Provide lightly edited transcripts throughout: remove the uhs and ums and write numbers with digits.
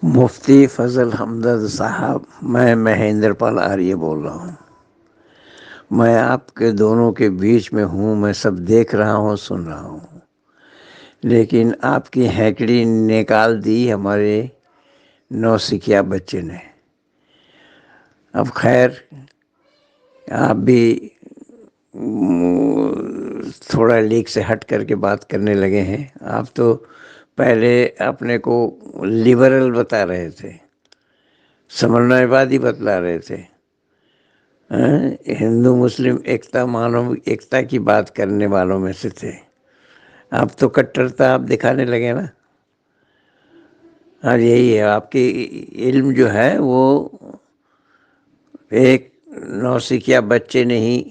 مفتی فضل حمدرد صاحب، میں مہیندر پال آریہ بول رہا ہوں۔ میں آپ کے دونوں کے بیچ میں ہوں، میں سب دیکھ رہا ہوں، سن رہا ہوں، لیکن آپ کی ہیکڑی نکال دی ہمارے نوسکھیا بچے نے۔ اب خیر، آپ بھی تھوڑا لیک سے ہٹ کر کے بات کرنے لگے ہیں۔ آپ تو پہلے اپنے کو لبرل بتا رہے تھے، سمجھوادی بتلا رہے تھے، ہندو مسلم ایکتا مانو ایکتا کی بات کرنے والوں میں سے تھے۔ آپ تو کٹرتا آپ دکھانے لگے نا۔ اور یہی ہے آپ کی علم جو ہے وہ ایک نوسکھیا بچے نے ہی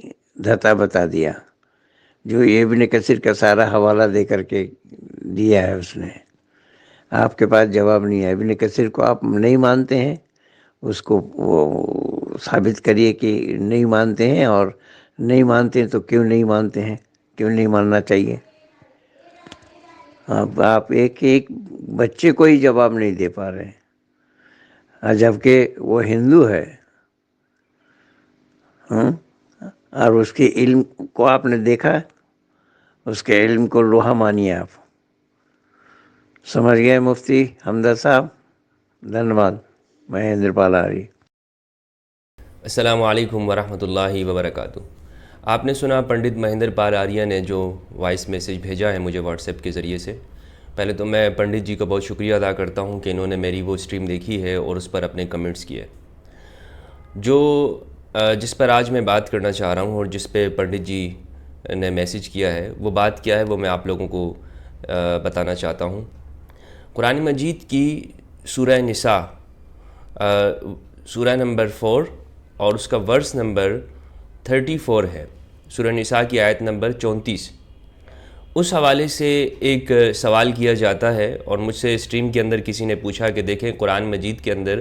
دھتا بتا دیا، جو ابن کثیر کا سارا حوالہ دے کر کے دیا ہے اس نے۔ آپ کے پاس جواب نہیں ہے۔ ابن کثیر کو آپ نہیں مانتے ہیں، اس کو وہ ثابت کریے کہ نہیں مانتے ہیں، اور نہیں مانتے ہیں تو کیوں نہیں مانتے ہیں، کیوں نہیں ماننا چاہیے۔ آپ ایک ایک بچے کو ہی جواب نہیں دے پا رہے ہیں، جبکہ وہ ہندو ہے، اور اس کے علم کو آپ نے دیکھا، اس کے علم کو لوہا مانیے آپ۔ سمجھ گئے مفتی حمدرد صاحب؟ دھنیواد۔ مہیندر پال آریہ۔ السلام علیکم ورحمۃ اللہ وبرکاتہ۔ آپ نے سنا پنڈت مہیندر پال آریہ نے جو وائس میسیج بھیجا ہے مجھے واٹس ایپ کے ذریعے سے۔ پہلے تو میں پنڈت جی کا بہت شکریہ ادا کرتا ہوں کہ انہوں نے میری وہ اسٹریم دیکھی ہے اور اس پر اپنے کمنٹس کیے۔ جس پر آج میں بات کرنا چاہ رہا ہوں اور جس پہ پنڈت جی نے میسیج کیا ہے، وہ بات کیا ہے وہ میں آپ لوگوں کو بتانا چاہتا ہوں۔ قرآن مجید کی سورہ نساء، سورہ نمبر 4 اور اس کا ورس نمبر 34 ہے، سورہ نساء کی آیت نمبر 34۔ اس حوالے سے ایک سوال کیا جاتا ہے، اور مجھ سے اسٹریم کے اندر کسی نے پوچھا کہ دیکھیں قرآن مجید کے اندر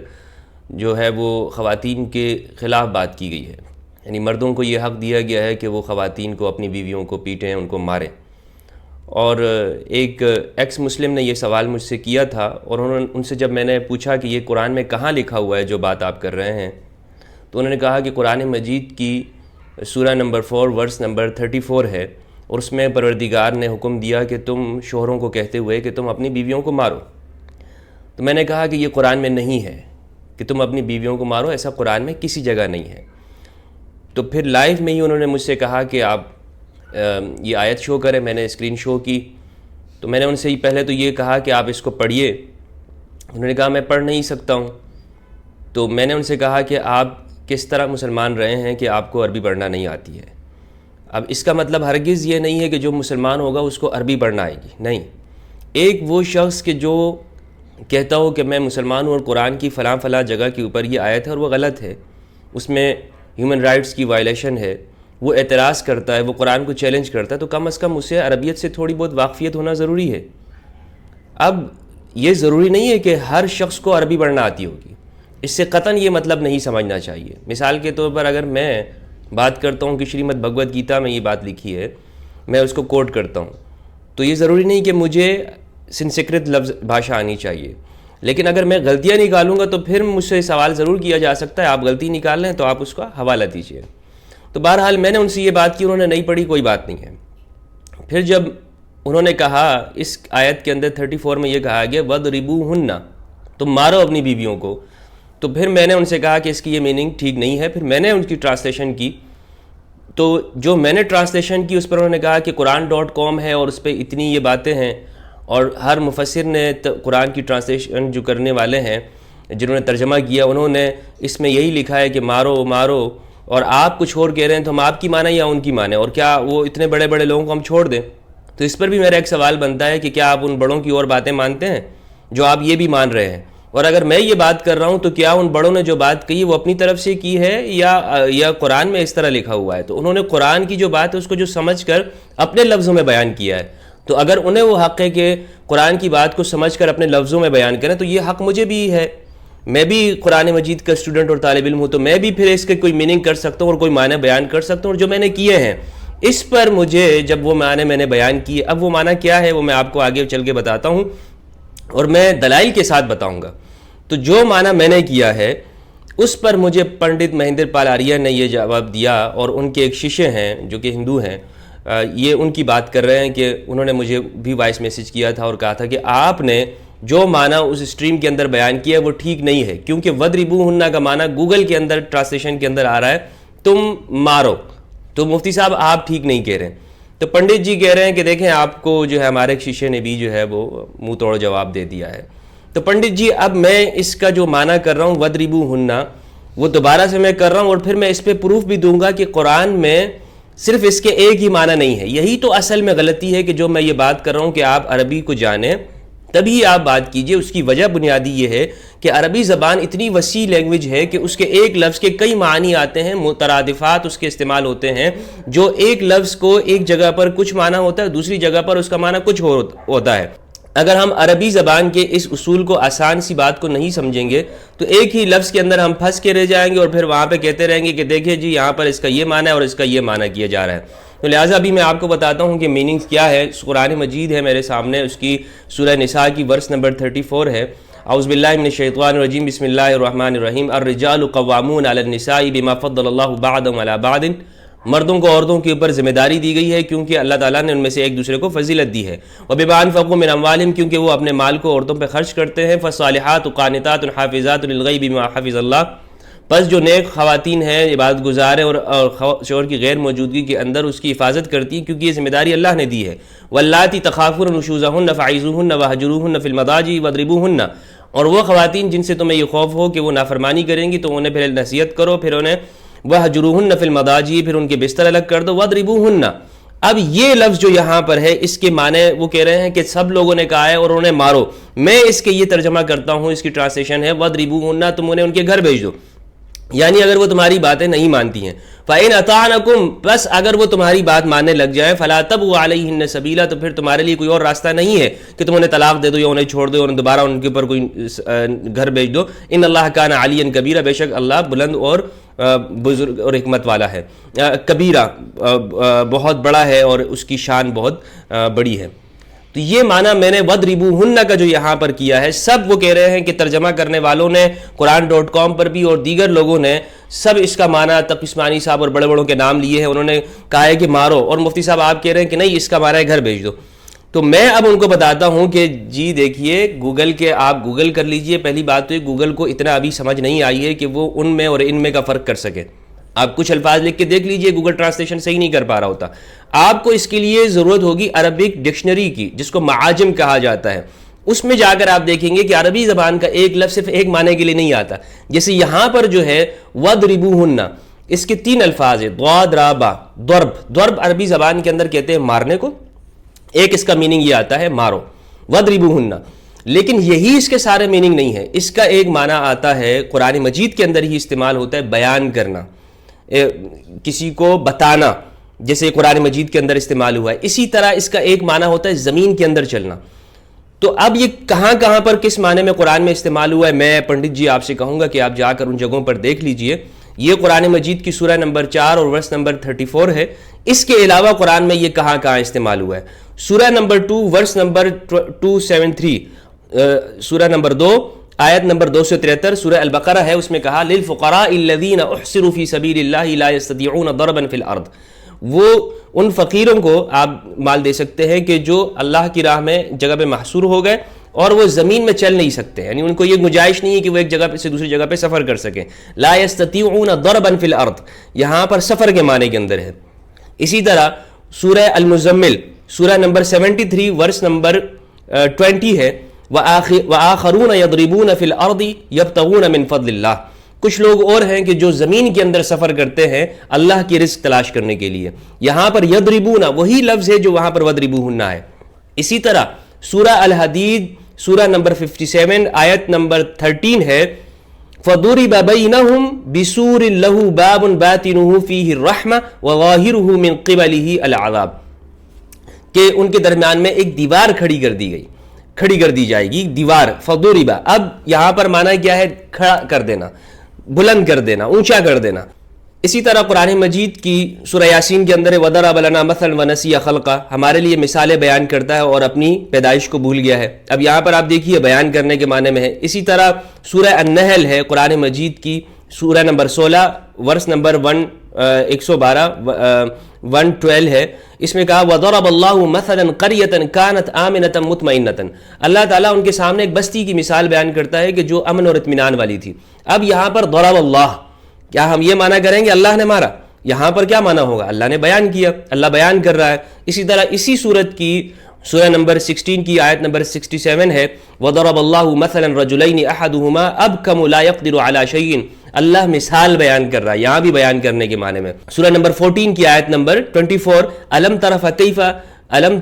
جو ہے وہ خواتین کے خلاف بات کی گئی ہے، یعنی مردوں کو یہ حق دیا گیا ہے کہ وہ خواتین کو، اپنی بیویوں کو پیٹیں، ان کو ماریں۔ اور ایک ایکس مسلم نے یہ سوال مجھ سے کیا تھا، اور ان سے جب میں نے پوچھا کہ یہ قرآن میں کہاں لکھا ہوا ہے جو بات آپ کر رہے ہیں، تو انہوں نے کہا کہ قرآن مجید کی سورہ نمبر 4 ورس نمبر 34 ہے، اور اس میں پروردگار نے حکم دیا کہ تم شوہروں کو کہتے ہوئے کہ تم اپنی بیویوں کو مارو۔ تو میں نے کہا کہ یہ قرآن میں نہیں ہے کہ تم اپنی بیویوں کو مارو، ایسا قرآن میں کسی جگہ نہیں ہے۔ تو پھر لائیو میں ہی انہوں نے مجھ سے کہا کہ آپ یہ آیت شو کریں۔ میں نے اسکرین شو کی، تو میں نے ان سے ہی پہلے تو یہ کہا کہ آپ اس کو پڑھیے۔ انہوں نے کہا میں پڑھ نہیں سکتا ہوں۔ تو میں نے ان سے کہا کہ آپ کس طرح مسلمان رہے ہیں کہ آپ کو عربی پڑھنا نہیں آتی ہے؟ اب اس کا مطلب ہرگز یہ نہیں ہے کہ جو مسلمان ہوگا اس کو عربی پڑھنا آئے گی، نہیں۔ ایک وہ شخص کہ جو کہتا ہو کہ میں مسلمان ہوں اور قرآن کی فلاں فلاں جگہ کے اوپر یہ آیت ہے اور وہ غلط ہے، اس میں ہیومن رائٹس کی وائلیشن ہے، وہ اعتراض کرتا ہے، وہ قرآن کو چیلنج کرتا ہے، تو کم از کم اسے عربیت سے تھوڑی بہت واقفیت ہونا ضروری ہے۔ اب یہ ضروری نہیں ہے کہ ہر شخص کو عربی پڑھنا آتی ہوگی، اس سے قطعاً یہ مطلب نہیں سمجھنا چاہیے۔ مثال کے طور پر اگر میں بات کرتا ہوں کہ شریمد بھگوت گیتا میں یہ بات لکھی ہے، میں اس کو کوٹ کرتا ہوں، تو یہ ضروری نہیں کہ مجھے سنسکرت لفظ بھاشا آنی چاہیے، لیکن اگر میں غلطیاں نکالوں گا تو پھر مجھ سے سوال ضرور کیا جا سکتا ہے، آپ غلطی نکال لیں تو آپ اس کا حوالہ دیجیے۔ تو بہرحال میں نے ان سے یہ بات کی، انہوں نے نہیں پڑھی، کوئی بات نہیں ہے۔ پھر جب انہوں نے کہا، اس آیت کے اندر 34 میں یہ کہا گیا وَضْرِبُوهُنَّ، تم مارو اپنی بیویوں کو، تو پھر میں نے ان سے کہا کہ اس کی یہ میننگ ٹھیک نہیں ہے۔ پھر میں نے ان کی ٹرانسلیشن کی، تو جو میں نے ٹرانسلیشن کی اس پر انہوں نے کہا کہ قرآن.com ہے اور اس پہ اتنی یہ باتیں ہیں، اور ہر مفسر نے قرآن کی ٹرانسلیشن جو کرنے والے ہیں، جنہوں نے ترجمہ کیا، انہوں نے اس میں یہی لکھا ہے کہ مارو مارو، اور آپ کچھ اور کہہ رہے ہیں، تو ہم آپ کی مانیں یا ان کی مانیں، اور کیا وہ اتنے بڑے بڑے لوگوں کو ہم چھوڑ دیں؟ تو اس پر بھی میرا ایک سوال بنتا ہے کہ کیا آپ ان بڑوں کی اور باتیں مانتے ہیں جو آپ یہ بھی مان رہے ہیں؟ اور اگر میں یہ بات کر رہا ہوں تو کیا ان بڑوں نے جو بات کہی وہ اپنی طرف سے کی ہے یا قرآن میں اس طرح لکھا ہوا ہے؟ تو انہوں نے قرآن کی جو بات ہے اس کو جو سمجھ کر اپنے لفظوں میں بیان کیا ہے، تو اگر انہیں وہ حق ہے کہ قرآن کی بات کو سمجھ کر اپنے لفظوں میں بیان کریں، تو یہ حق مجھے بھی ہے۔ میں بھی قرآن مجید کا اسٹوڈنٹ اور طالب علم ہوں، تو میں بھی پھر اس کے کوئی میننگ کر سکتا ہوں اور کوئی معنی بیان کر سکتا ہوں، اور جو میں نے کیے ہیں اس پر مجھے جب وہ معنی میں نے بیان کیے، اب وہ معنی کیا ہے وہ میں آپ کو آگے چل کے بتاتا ہوں، اور میں دلائل کے ساتھ بتاؤں گا۔ تو جو معنی میں نے کیا ہے اس پر مجھے پنڈت مہندر پال آریہ نے یہ جواب دیا، اور ان کے ایک شیشے ہیں جو کہ ہندو ہیں، یہ ان کی بات کر رہے ہیں کہ انہوں نے مجھے بھی وائس میسیج کیا تھا اور کہا تھا کہ آپ نے جو معنی اس اسٹریم کے اندر بیان کیا ہے وہ ٹھیک نہیں ہے، کیونکہ وَضْرِبُوهُنَّ کا معنی گوگل کے اندر ٹرانسلیشن کے اندر آ رہا ہے تم مارو، تو مفتی صاحب آپ ٹھیک نہیں کہہ رہے ہیں۔ تو پنڈت جی کہہ رہے ہیں کہ دیکھیں آپ کو جو ہے ہمارے ایک شیشے نے بھی جو ہے وہ منہ توڑ جواب دے دیا ہے۔ تو پنڈت جی اب میں اس کا جو معنی کر رہا ہوں وَضْرِبُوهُنَّ وہ دوبارہ سے میں کر رہا ہوں، اور پھر میں اس پہ پروف بھی دوں گا کہ قرآن میں صرف اس کے ایک ہی معنی نہیں ہے۔ یہی تو اصل میں غلطی ہے کہ جو میں یہ بات کر رہا ہوں کہ آپ عربی کو جانیں تبھی آپ بات کیجئے۔ اس کی وجہ بنیادی یہ ہے کہ عربی زبان اتنی وسیع لینگویج ہے کہ اس کے ایک لفظ کے کئی معنی آتے ہیں، مترادفات اس کے استعمال ہوتے ہیں، جو ایک لفظ کو ایک جگہ پر کچھ معنی ہوتا ہے، دوسری جگہ پر اس کا معنی کچھ ہوتا ہے۔ اگر ہم عربی زبان کے اس اصول کو، آسان سی بات کو نہیں سمجھیں گے تو ایک ہی لفظ کے اندر ہم پھنس کے رہ جائیں گے، اور پھر وہاں پہ کہتے رہیں گے کہ دیکھیں جی یہاں پر اس کا یہ معنی ہے اور اس کا یہ معنی کیا جا رہا ہے۔ تو لہٰذا ابھی میں آپ کو بتاتا ہوں کہ میننگز کیا ہے۔ قرآن مجید ہے میرے سامنے، اس کی سورہ نساء کی ورس نمبر 34 ہے۔ اعوذ باللہ من الشیطان الرجیم، بسم اللہ الرحمن الرحیم۔ الرجال قوامون علی النساء بما فضل اللہ بعضهم علی بعض، مردوں کو عورتوں کے اوپر ذمہ داری دی گئی ہے کیونکہ اللہ تعالیٰ نے ان میں سے ایک دوسرے کو فضیلت دی ہے۔ وبما انفقوا من اموالہم، کیونکہ وہ اپنے مال کو عورتوں پہ خرچ کرتے ہیں۔ فالصالحات قانتات حافظات للغیب بما حفظ اللہ، پس جو نیک خواتین ہیں، عبادت گزار ہیں اور شوہر کی غیر موجودگی کے اندر اس کی حفاظت کرتی ہیں کیونکہ یہ ذمہ داری اللہ نے دی ہے۔ واللاتی تخافون نشوزہن فعظوہن وہجروہن فی المضاجع واضربوہن، اور وہ خواتین جن سے تمہیں یہ خوف ہو کہ وہ نافرمانی کریں گی تو انہیں پھر نصیحت کرو، پھر انہیں وہجروہن فی المضاجع، پھر ان کے بستر الگ کر دو، واضربوہن۔ اب یہ لفظ جو یہاں پر ہے اس کے معنی وہ کہہ رہے ہیں کہ سب لوگوں نے کہا ہے اور انہیں مارو، میں اس کے یہ ترجمہ کرتا ہوں، اس کی ٹرانسلیشن ہے واضربوہن، تم انہیں ان کے گھر بھیج دو، یعنی اگر وہ تمہاری باتیں نہیں مانتی ہیں۔ فَإِنْ أَطَعْنَكُمْ، بس اگر وہ تمہاری بات ماننے لگ جائیں، فَلَا تَبْغُوا عَلَيْهِنَّ سَبِيلًا، تو پھر تمہارے لیے کوئی اور راستہ نہیں ہے کہ تم انہیں طلاق دے دو یا انہیں چھوڑ دو اور دوبارہ ان کے اوپر کوئی گھر بھیج دو۔ ان اللہ کان علیٰ کبیرہ، بے شک اللہ بلند اور بزرگ اور حکمت والا ہے۔ کبیرہ بہت بڑا ہے اور اس کی شان بہت بڑی ہے۔ تو یہ معنی میں نے وَضْرِبُوهُنَّ کا جو یہاں پر کیا ہے، سب وہ کہہ رہے ہیں کہ ترجمہ کرنے والوں نے قرآن.com پر بھی اور دیگر لوگوں نے سب اس کا معنی تقی عثمانی صاحب اور بڑے بڑوں کے نام لیے ہیں، انہوں نے کہا ہے کہ مارو، اور مفتی صاحب آپ کہہ رہے ہیں کہ نہیں اس کا معنی ہے گھر بھیج دو۔ تو میں اب ان کو بتاتا ہوں کہ جی دیکھیے گوگل کے آپ گوگل کر لیجئے۔ پہلی بات تو یہ گوگل کو اتنا ابھی سمجھ نہیں آئی ہے کہ وہ ان میں اور ان میں کا فرق کر سکے۔ آپ کچھ الفاظ لکھ کے دیکھ لیجئے، گوگل ٹرانسلیشن صحیح نہیں کر پا رہا ہوتا۔ آپ کو اس کے لیے ضرورت ہوگی عربک ڈکشنری کی، جس کو معاجم کہا جاتا ہے۔ اس میں جا کر آپ دیکھیں گے کہ عربی زبان کا ایک لفظ صرف ایک معنی کے لیے نہیں آتا۔ جیسے یہاں پر جو ہے وَضْرِبُوهُنَّ، اس کے 3 الفاظ ہیں، ضربا، ضرب عربی زبان کے اندر کہتے ہیں مارنے کو، ایک اس کا میننگ یہ آتا ہے مارو، وَضْرِبُوهُنَّ، لیکن یہی اس کے سارے میننگ نہیں ہے۔ اس کا ایک معنی آتا ہے، قرآن مجید کے اندر ہی استعمال ہوتا ہے، بیان کرنا، کسی کو بتانا، جیسے قرآن مجید کے اندر استعمال ہوا ہے۔ اسی طرح اس کا ایک معنی ہوتا ہے زمین کے اندر چلنا۔ تو اب یہ کہاں کہاں پر کس معنی میں قرآن میں استعمال ہوا ہے، میں پنڈت جی آپ سے کہوں گا کہ آپ جا کر ان جگہوں پر دیکھ لیجئے۔ یہ قرآن مجید کی سورہ نمبر 4 اور ورس نمبر 34 ہے۔ اس کے علاوہ قرآن میں یہ کہاں کہاں استعمال ہوا ہے۔ سورہ نمبر 2 ورس نمبر 273، سورہ نمبر 2 آیت نمبر 273 سورہ البقرہ ہے، اس میں کہا للفقراء الذین احصروا فی سبیل اللہ لا یستطیعون ضربا فی الارض، وہ ان فقیروں کو آپ مال دے سکتے ہیں کہ جو اللہ کی راہ میں جگہ پہ محصور ہو گئے اور وہ زمین میں چل نہیں سکتے، یعنی ان کو یہ گنجائش نہیں ہے کہ وہ ایک جگہ سے دوسری جگہ پہ سفر کر سکیں۔ لا یستطیعون ضربا فی الارض یہاں پر سفر کے معنی کے اندر ہے۔ اسی طرح سورہ المزمل سورہ نمبر 73 ورس نمبر 20 ہے، وآخرون یضربون فی الارض یبتغون من فضل اللہ، کچھ لوگ اور ہیں کہ جو زمین کے اندر سفر کرتے ہیں اللہ کی رزق تلاش کرنے کے لیے۔ یہاں پر یضربون وہی لفظ ہے جو وہاں پر وضربوہن ہے۔ اسی طرح سورہ الحدید سورہ نمبر 57 آیت نمبر 13 ہے، فَضُرِبَ بَيْنَهُمْ بِسُورٍ لَهُ بَابٌ بَاطِنُهُ فِيهِ الرَّحْمَةُ وَظَاهِرُهُ مِنْ قِبَلِهِ الْعَذَابُ، کہ ان کے درمیان میں ایک دیوار کھڑی کر دی جائے گی، دیوار فَضُرِبَ، اب یہاں پر معنی کیا ہے؟ کھڑا کر دینا، بلند کر دینا، اونچا کر دینا۔ اسی طرح قرآن مجید کی سورہ یاسین کے اندر وَضَرَبَ لَنَا مَثَلًا وَنَسِیَ خَلْقَهُ ہمارے لیے مثالیں بیان کرتا ہے اور اپنی پیدائش کو بھول گیا ہے. اب یہاں پر آپ دیکھیے بیان کرنے کے معنی میں ہے. اسی طرح سورہ النحل ہے قرآن مجید کی سورہ نمبر 16 ورس نمبر 112 112 ہے. اس میں کہا وَضَرَبَ اللَّهُ مَثَلًا قَرْيَةً كَانَتْ آمِنَةً مُطْمَئِنَّةً. اللہ تعالیٰ ان کے سامنے ایک بستی کی مثال بیان کرتا ہے کہ جو امن اور اطمینان والی تھی. اب یہاں پر ضرب اللہ، کیا ہم یہ معنی کریں گے اللہ نے مارا؟ یہاں پر کیا معنی ہوگا؟ اللہ نے بیان کیا، اللہ بیان کر رہا ہے. اسی طرح اسی صورت کی سورہ نمبر 16 کی آیت نمبر 67 ہے وَضَرَبَ اللَّهُ مَثَلًا رَجُلَيْنِ أَحَدُهُمَا أَبْكَمُ لَا يَقْدِرُ عَلَى شَيْءٍ. اللہ مثال بیان کر رہا ہے، یہاں بھی بیان کرنے کے معنی میں. سورہ نمبر 14 کی آیت نمبر 24 أَلَمْ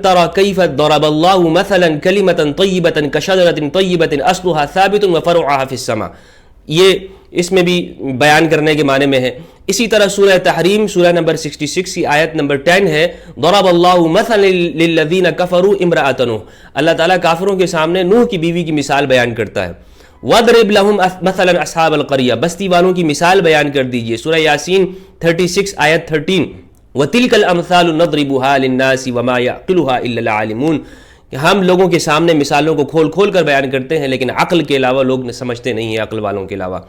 تَرَ كَيْفَ ضَرَبَ اللَّهُ مَثَلًا كَلِمَةً طَيِّبَةً كَشَجَرَةٍ طَيِّبَةٍ أَصْلُهَا ثَابِتٌ وَفَرْعُهَا فِي السَّمَاءِ. یہ اس میں بھی بیان کرنے کے معنی میں ہے. اسی طرح سورہ تحریم سورہ نمبر 66 کی آیت نمبر 10 ہے ضَرَبَ اللَّهُ مَثَلًا لِلَّذِينَ كَفَرُوا امْرَأَتَ نُوحٍ. اللہ تعالیٰ کافروں کے سامنے نوح کی بیوی کی مثال بیان کرتا ہے. وَاضْرِبْ لَهُمْ مَثَلًا أَصْحَابَ الْقَرْيَةِ بستی والوں کی مثال بیان کر دیجئے. سورہ یاسین 36 آیت 13 وَتِلْكَ الْأَمْثَالُ نَضْرِبُهَا لِلنَّاسِ وَمَا يَعْقِلُهَا إِلَّا الْعَالِمُونَ. کہ ہم لوگوں کے سامنے مثالوں کو کھول کھول کر بیان کرتے ہیں لیکن عقل کے علاوہ لوگ سمجھتے نہیں ہیں، عقل والوں کے علاوہ.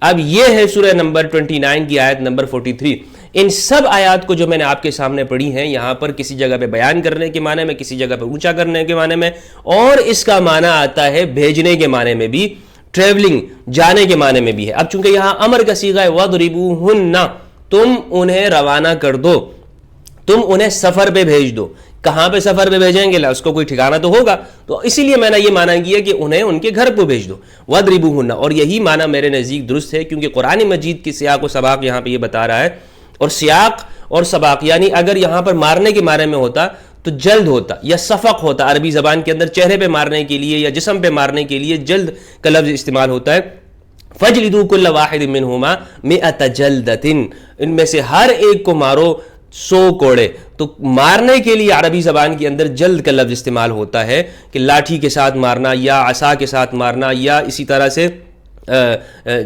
اب یہ ہے سورہ نمبر 29 کی آیت نمبر 43. ان سب آیات کو جو میں نے آپ کے سامنے پڑھی ہیں یہاں پر کسی جگہ پہ بیان کرنے کے معنی میں، کسی جگہ پہ اونچا کرنے کے معنی میں، اور اس کا معنی آتا ہے بھیجنے کے معنی میں بھی، ٹریولنگ جانے کے معنی میں بھی ہے. اب چونکہ یہاں امر کا صیغہ ہے وَاضْرِبُوهُنَّ، تم انہیں روانہ کر دو، تم انہیں سفر پہ بھیج دو. کہاں پہ سفر پہ بھیجیں گے؟ اس کو کوئی ٹھکانہ تو ہوگا، تو اسی لیے میں نے یہ معنی کیا کہ انہیں ان کے گھر پہ بھیج دو. وَاضْرِبُوهُنَّ، اور یہی معنی میرے نزدیک درست ہے کیونکہ قرآن مجید کی سیاق و سباق یہاں پہ یہ بتا رہا ہے. اور سیاق اور سباق یعنی اگر یہاں پر مارنے کے معنی میں ہوتا تو جلد ہوتا یا سفق ہوتا. عربی زبان کے اندر چہرے پہ مارنے کے لیے یا جسم پہ مارنے کے لیے جلد کا لفظ استعمال ہوتا ہے. فَاجْلِدُوا كُلَّ وَاحِدٍ مِّنْهُمَا 100 جَلْدَةٍ، ان میں سے ہر ایک کو مارو 100 کوڑے. تو مارنے کے لیے عربی زبان کے اندر جلد کا لفظ استعمال ہوتا ہے کہ لاٹھی کے ساتھ مارنا یا عصا کے ساتھ مارنا یا اسی طرح سے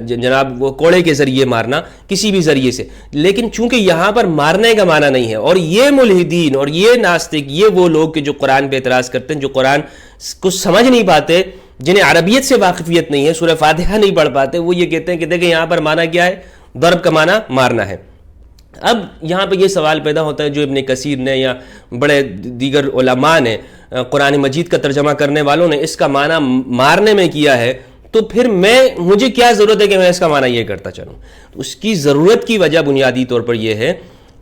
جناب وہ کوڑے کے ذریعے مارنا، کسی بھی ذریعے سے. لیکن چونکہ یہاں پر مارنے کا معنی نہیں ہے، اور یہ ملحدین اور یہ ناستک، یہ وہ لوگ کہ جو قرآن پہ اعتراض کرتے ہیں، جو قرآن کو سمجھ نہیں پاتے، جنہیں عربیت سے واقفیت نہیں ہے، سورہ فاتحہ نہیں پڑھ پاتے، وہ یہ کہتے ہیں کہ دیکھیں یہاں پر معنی کیا ہے، ضرب کا معنی مارنا ہے. اب یہاں پہ یہ سوال پیدا ہوتا ہے جو ابن کثیر نے یا بڑے دیگر علماء نے قرآن مجید کا ترجمہ کرنے والوں نے اس کا معنی مارنے میں کیا ہے، تو پھر مجھے کیا ضرورت ہے کہ میں اس کا معنی یہ کرتا چلوں؟ اس کی ضرورت کی وجہ بنیادی طور پر یہ ہے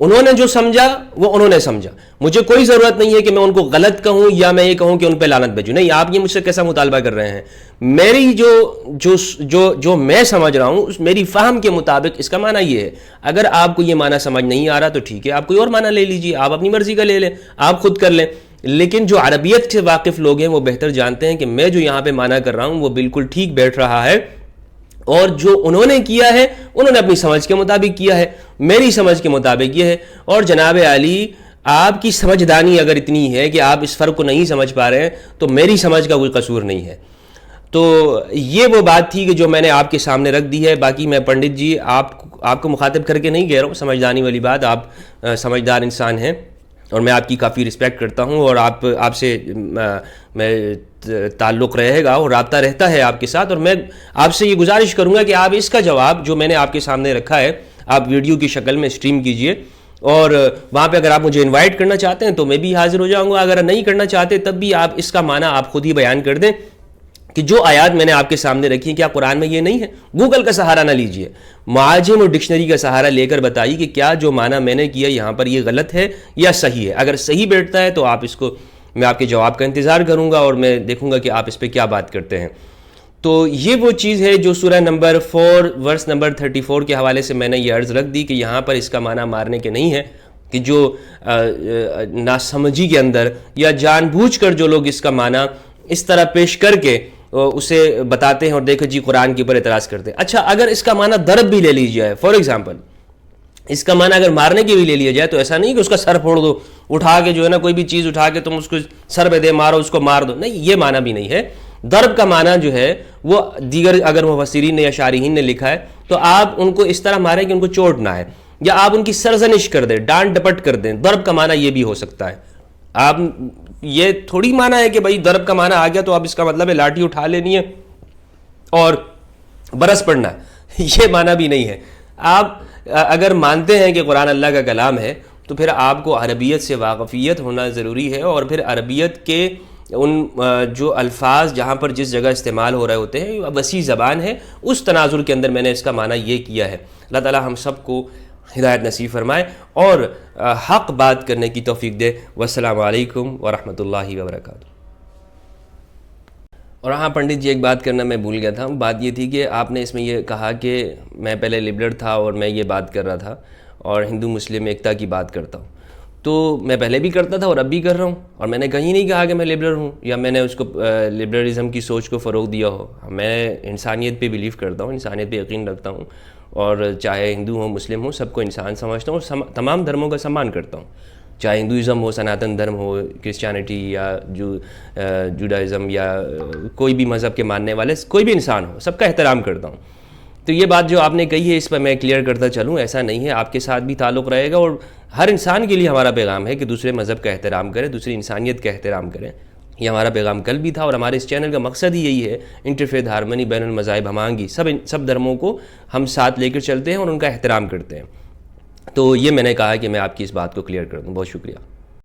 انہوں نے جو سمجھا وہ انہوں نے سمجھا. مجھے کوئی ضرورت نہیں ہے کہ میں ان کو غلط کہوں یا میں یہ کہوں کہ ان پہ لعنت بھیجوں. نہیں، آپ یہ مجھ سے کیسا مطالبہ کر رہے ہیں؟ میری جو میں سمجھ رہا ہوں، میری فہم کے مطابق اس کا معنی یہ ہے. اگر آپ کو یہ معنی سمجھ نہیں آ رہا تو ٹھیک ہے، آپ کوئی اور معنی لے لیجیے، آپ اپنی مرضی کا لے لیں، آپ خود کر لیں. لیکن جو عربیت سے واقف لوگ ہیں وہ بہتر جانتے ہیں کہ میں جو یہاں پہ معنی کر رہا ہوں وہ بالکل ٹھیک بیٹھ رہا ہے، اور جو انہوں نے کیا ہے انہوں نے اپنی سمجھ کے مطابق کیا ہے، میری سمجھ کے مطابق یہ ہے. اور جناب علی، آپ کی سمجھدانی اگر اتنی ہے کہ آپ اس فرق کو نہیں سمجھ پا رہے ہیں تو میری سمجھ کا کوئی قصور نہیں ہے. تو یہ وہ بات تھی کہ جو میں نے آپ کے سامنے رکھ دی ہے. باقی میں پنڈت جی آپ کو مخاطب کر کے نہیں کہہ رہا ہوں، سمجھدانی والی بات، آپ سمجھدار انسان ہیں اور میں آپ کی کافی رسپیکٹ کرتا ہوں، اور آپ سے میں تعلق رہے گا اور رابطہ رہتا ہے آپ کے ساتھ. اور میں آپ سے یہ گزارش کروں گا کہ آپ اس کا جواب جو میں نے آپ کے سامنے رکھا ہے آپ ویڈیو کی شکل میں اسٹریم کیجئے، اور وہاں پہ اگر آپ مجھے انوائٹ کرنا چاہتے ہیں تو میں بھی حاضر ہو جاؤں گا. اگر نہیں کرنا چاہتے تب بھی آپ اس کا معنی آپ خود ہی بیان کر دیں کہ جو آیات میں نے آپ کے سامنے رکھی ہیں کیا قرآن میں یہ نہیں ہے. گوگل کا سہارا نہ لیجئے، معاجم اور ڈکشنری کا سہارا لے کر بتائیے کہ کیا جو معنی میں نے کیا یہاں پر یہ غلط ہے یا صحیح ہے. اگر صحیح بیٹھتا ہے تو آپ اس کو، میں آپ کے جواب کا انتظار کروں گا اور میں دیکھوں گا کہ آپ اس پہ کیا بات کرتے ہیں. تو یہ وہ چیز ہے جو سورہ نمبر 4 ورس نمبر 34 کے حوالے سے میں نے یہ عرض رکھ دی کہ یہاں پر اس کا معنی مارنے کے نہیں ہے، کہ جو ناسمجھی کے اندر یا جان بوجھ کر جو لوگ اس کا معنی اس طرح پیش کر کے اسے بتاتے ہیں اور دیکھو جی قرآن کے اوپر اعتراض کرتے ہیں. اچھا، اگر اس کا معنی ضرب بھی لے لی جائے، فار ایگزامپل اس کا معنی اگر مارنے کے بھی لے لیا جائے، تو ایسا نہیں کہ اس کا سر پھوڑ دو، اٹھا کے جو ہے نا کوئی بھی چیز اٹھا کے تم اس کو سر پہ دے مارو، اس کو مار دو، نہیں، یہ معنی بھی نہیں ہے. ضرب کا معنی جو ہے وہ دیگر اگر مفسرین نے یا شارحین نے لکھا ہے تو آپ ان کو اس طرح ماریں کہ ان کو چوٹ نہ آئے. یا آپ ان کی سرزنش کر دیں، ڈانٹ ڈپٹ کر دیں. ضرب کا معنی یہ بھی ہو سکتا ہے. آپ یہ تھوڑی معنی ہے کہ بھائی ضرب کا معنی آ گیا تو اب اس کا مطلب ہے لاٹھی اٹھا لینی ہے اور برس پڑنا ہے. یہ معنی بھی نہیں ہے. آپ اگر مانتے ہیں کہ قرآن اللہ کا کلام ہے تو پھر آپ کو عربیت سے واقفیت ہونا ضروری ہے، اور پھر عربیت کے ان جو الفاظ جہاں پر جس جگہ استعمال ہو رہے ہوتے ہیں، وسیع زبان ہے، اس تناظر کے اندر میں نے اس کا معنی یہ کیا ہے. اللہ تعالی ہم سب کو ہدایت نصیب فرمائے اور حق بات کرنے کی توفیق دے. والسلام علیکم ورحمۃ اللہ وبرکاتہ. اور ہاں پنڈت جی، ایک بات کرنا میں بھول گیا تھا. بات یہ تھی کہ آپ نے اس میں یہ کہا کہ میں پہلے لبرل تھا اور میں یہ بات کر رہا تھا اور ہندو مسلم ایکتا کی بات کرتا ہوں. تو میں پہلے بھی کرتا تھا اور اب بھی کر رہا ہوں، اور میں نے کہیں نہیں کہا کہ میں لبرل ہوں یا میں نے اس کو لبرلزم کی سوچ کو فروغ دیا ہو. میں انسانیت پہ بلیو کرتا ہوں، انسانیت پہ یقین رکھتا ہوں، اور چاہے ہندو ہوں مسلم ہوں سب کو انسان سمجھتا ہوں اور تمام دھرموں کا سمان کرتا ہوں. چاہے ہندوازم ہو، سناتن دھرم ہو، کرسچینٹی یا جوڈائزم یا کوئی بھی مذہب کے ماننے والے، کوئی بھی انسان ہو، سب کا احترام کرتا ہوں. تو یہ بات جو آپ نے کہی ہے اس پہ میں کلیئر کرتا چلوں، ایسا نہیں ہے، آپ کے ساتھ بھی تعلق رہے گا. اور ہر انسان کے لیے ہمارا پیغام ہے کہ دوسرے مذہب کا احترام کرے، دوسری انسانیت کا احترام کریں. یہ ہمارا پیغام کل بھی تھا، اور ہمارے اس چینل کا مقصد ہی یہی ہے، انٹرفیتھ ہارمنی، بین المذاہب ہم آہنگی. سب دھرموں کو ہم ساتھ لے کر چلتے ہیں اور ان کا احترام کرتے ہیں. تو یہ میں نے کہا کہ میں آپ کی اس بات کو کلیئر کر دوں. بہت شکریہ.